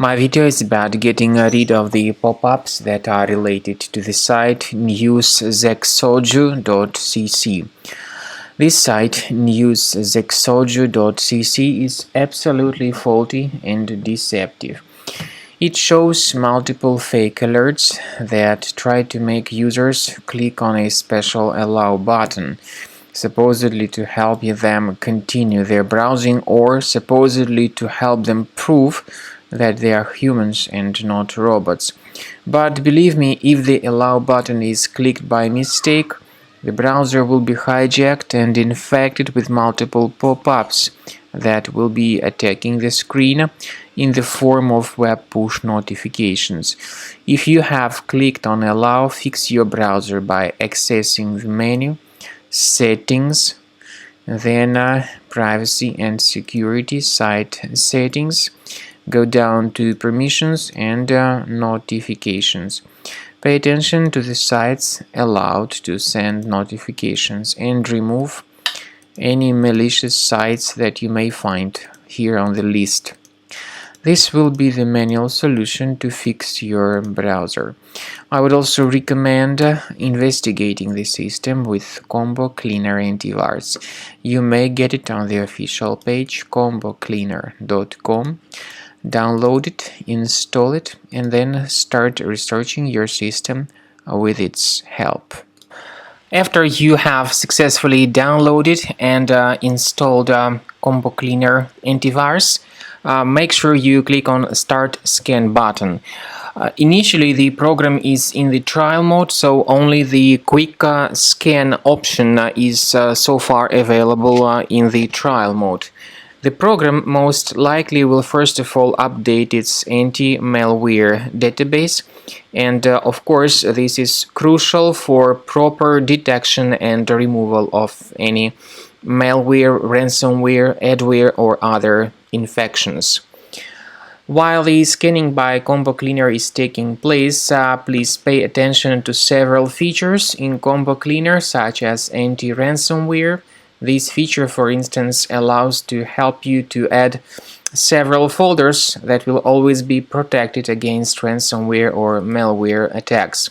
My video is about getting rid of the pop-ups that are related to the site News-zaxoju.cc. This site, News-zaxoju.cc, is absolutely faulty and deceptive. It shows multiple fake alerts that try to make users click on a special allow button, supposedly to help them continue their browsing or supposedly to help them prove that they are humans and not robots. But believe me, if the allow button is clicked by mistake, the browser will be hijacked and infected with multiple pop-ups that will be attacking the screen in the form of web push notifications. If you have clicked on allow, fix your browser by accessing the menu, settings, then privacy and security, site settings, go down to permissions and notifications. Pay attention to the sites allowed to send notifications and remove any malicious sites that you may find here on the list. This will be the manual solution to fix your browser. I would also recommend investigating the system with Combo Cleaner Antivirus. You may get it on the official page combocleaner.com. Download it, install it, and then start researching your system with its help. After you have successfully downloaded and installed Combo Cleaner Antivirus, make sure you click on Start Scan button. Initially, the program is in the trial mode, so only the quick scan option is so far available in the trial mode. The program most likely will first of all update its anti-malware database, and of course this is crucial for proper detection and removal of any malware, ransomware, adware or other infections. While the scanning by Combo Cleaner is taking place, please pay attention to several features in Combo Cleaner such as anti-ransomware. This feature, for instance, allows to help you to add several folders that will always be protected against ransomware or malware attacks.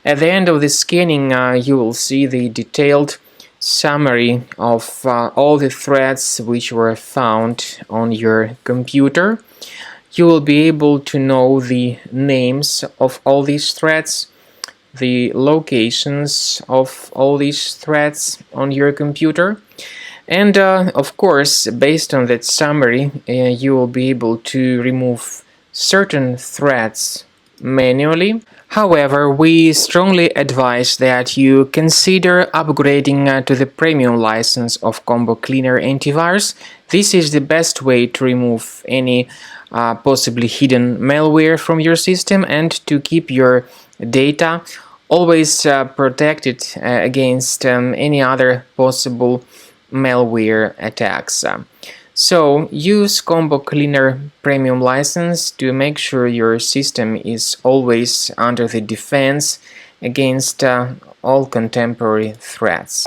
At the end of the scanning, you will see the detailed summary of all the threads which were found on your computer. You will be able to know the names of all these threads, the locations of all these threads on your computer, and of course, based on that summary, you will be able to remove certain threads manually. However, we strongly advise that you consider upgrading to the premium license of Combo Cleaner Antivirus. This is the best way to remove any possibly hidden malware from your system and to keep your data always protected against any other possible malware attacks. So use Combo Cleaner Premium license to make sure your system is always under the defense against all contemporary threats.